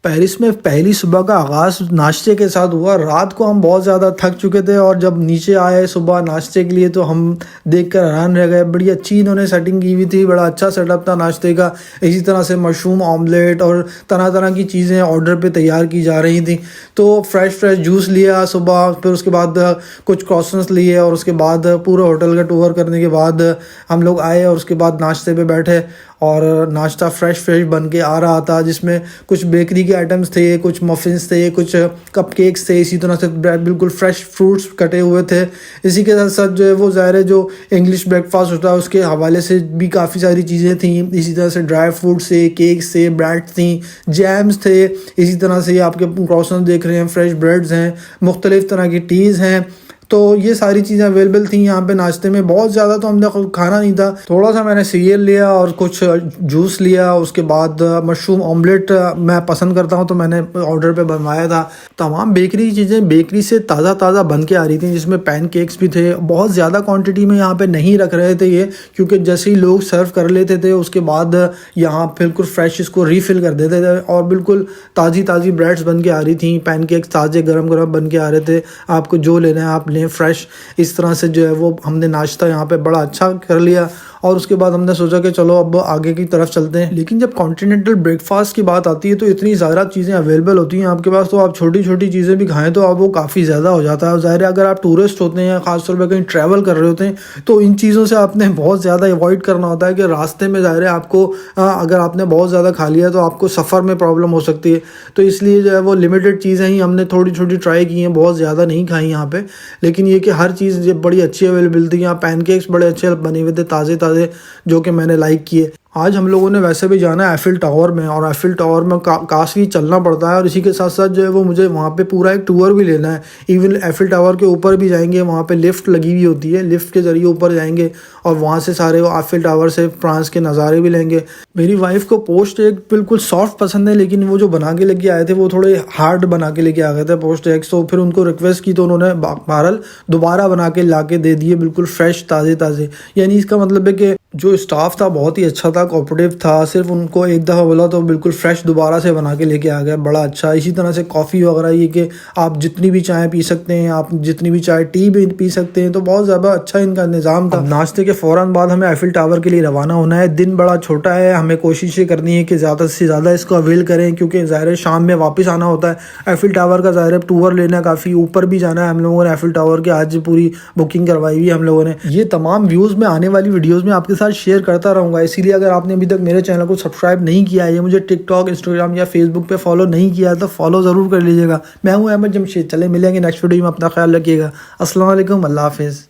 Paris में पहली सुबह का आगाज़ नाश्ते के साथ हुआ। रात को हम बहुत ज़्यादा थक चुके थे और जब नीचे आए सुबह नाश्ते के लिए तो हम देखकर हैरान रह गए। बड़ी अच्छी इन्होंने सेटिंग की हुई थी, बड़ा अच्छा सेटअप था नाश्ते का। इसी तरह से मशरूम ऑमलेट और तरह तरह की चीज़ें ऑर्डर पे तैयार की जा रही थी। तो फ्रेश जूस लिया सुबह, फिर उसके बाद कुछ क्रॉसन्स लिए और उसके बाद पूरे होटल का टूर करने के बाद हम लोग आए और उसके बाद नाश्ते पे बैठे और नाश्ता फ्रेश बन के आ रहा था, जिसमें कुछ बेकरी के आइटम्स थे, कुछ मफ़िन्स थे, कुछ कपकेक्स थे, इसी तरह से बिल्कुल फ्रेश फ्रूट्स कटे हुए थे। इसी के साथ साथ जो है वो ज़ाहिर है जो इंग्लिश ब्रेकफास्ट होता है उसके हवाले से भी काफ़ी सारी चीज़ें थी। इसी तरह से ड्राई फ्रूट्स थे, केक्स थे, ब्रेड थी, जैम्स थे। इसी तरह से ये आपके क्रॉसन्स देख रहे हैं, फ्रेश ब्रेड्स हैं, मुख्तलिफ़ तरह की टीज़ हैं। तो ये सारी चीज़ें अवेलेबल थी यहाँ पे नाश्ते में। बहुत ज़्यादा तो हमने खाना नहीं था, थोड़ा सा मैंने सीरियल लिया और कुछ जूस लिया। उसके बाद मशरूम ऑमलेट मैं पसंद करता हूँ तो मैंने ऑर्डर पे बनवाया था। तमाम बेकरी की चीज़ें बेकरी से ताज़ा ताज़ा बन के आ रही थी, जिसमें पैनकेक्स भी थे। बहुत ज़्यादा क्वांटिटी में यहाँ पे नहीं रख रहे थे ये, क्योंकि जैसे ही लोग सर्व कर लेते थे उसके बाद यहाँ बिल्कुल फ्रेश इसको रीफ़िल कर देते थे और बिल्कुल ताज़ी ताज़ी ब्रेड्स बन के आ रही थी, पैनकेक्स ताज़े गरम गरम बन के आ रहे थे। आपको जो लेना है आप फ्रेश। इस तरह से जो है वो हमने नाश्ता यहाँ पे बड़ा अच्छा कर लिया और उसके बाद हमने सोचा कि चलो अब आगे की तरफ चलते हैं। लेकिन जब कॉन्टिनेंटल ब्रेकफास्ट की बात आती है तो इतनी ज़्यादा चीज़ें अवेलेबल होती हैं आपके पास, तो आप छोटी छोटी चीज़ें भी खाएं तो आप वो काफ़ी ज़्यादा हो जाता है। ज़ाहिर है अगर आप टूरिस्ट होते हैं, ख़ासतौर पर कहीं ट्रैवल कर रहे होते हैं, तो इन चीज़ों से आपने बहुत ज़्यादा अवॉइड करना होता है कि रास्ते में ज़ाहिर है आपको अगर आपने बहुत ज़्यादा खा लिया तो आपको सफ़र में प्रॉब्लम हो सकती है। तो इसलिए जो है वो लिमिटेड चीज़ें ही हमने थोड़ी छोटी ट्राई की हैं, बहुत ज़्यादा नहीं खाई यहाँ पर। लेकिन ये कि हर चीज़ बड़ी अच्छी अवेलेबल थी यहाँ। पैनकेक्स बड़े अच्छे बने हुए थे, ताज़े ताज़े, जो कि मैंने लाइक किए। आज हम लोगों ने वैसे भी जाना है एफिल टावर में, और एफिल टावर में काफ़ी चलना पड़ता है और इसी के साथ साथ जो है वो मुझे वहाँ पे पूरा एक टूर भी लेना है। इवन एफिल टावर के ऊपर भी जाएंगे, वहाँ पे लिफ्ट लगी हुई होती है, लिफ्ट के ज़रिए ऊपर जाएंगे और वहाँ से सारे वो एफिल टावर से फ्रांस के नज़ारे भी लेंगे। मेरी वाइफ को पोस्ट एग बिल्कुल सॉफ्ट पसंद है, लेकिन वो जो बना के लेके आए थे वो थोड़े हार्ड बना के लेके आ गए थे पोस्ट एग्स। तो फिर उनको रिक्वेस्ट की तो उन्होंने बहरहाल दोबारा बना के ला के दे दिए, बिल्कुल फ्रेश ताज़े ताज़े। यानी इसका मतलब है कि जो स्टाफ था बहुत ही अच्छा था, कोऑपरेटिव था। सिर्फ उनको एक दफ़ा बोला तो बिल्कुल फ्रेश दोबारा से बना के लेके आ गया, बड़ा अच्छा। इसी तरह से कॉफ़ी वगैरह, ये कि आप जितनी भी चाय पी सकते हैं, आप जितनी भी चाय टी भी पी सकते हैं, तो बहुत ज़्यादा अच्छा इनका निज़ाम था। नाश्ते के फ़ौरन बाद हमें एफिल टावर के लिए रवाना होना है। दिन बड़ा छोटा है, हमें कोशिश ये करनी है कि ज़्यादा से ज़्यादा इसको अवेल करें, क्योंकि ज़ाहिर शाम में वापस आना होता है। एफिल टावर का ज़ाहिर टूर लेना, काफ़ी ऊपर भी जाना है हम लोगों ने। एफिल टावर की आज पूरी बुकिंग करवाई हुई है हम लोगों ने। ये तमाम व्यूज़ में आने वाली वीडियोज़ में आपके साथ शेयर करता रहूँगा, इसीलिए अगर आपने अभी तक मेरे चैनल को सब्सक्राइब नहीं किया है, मुझे टिकटॉक, इंस्टाग्राम या फेसबुक पे फॉलो नहीं किया है, तो फॉलो ज़रूर कर लीजिएगा। मैं हूँ अहमद जमशेद। चले मिलेंगे नेक्स्ट वीडियो में, अपना ख्याल रखिएगा। अस्सलाम वालेकुम, अल्लाह हाफिज़।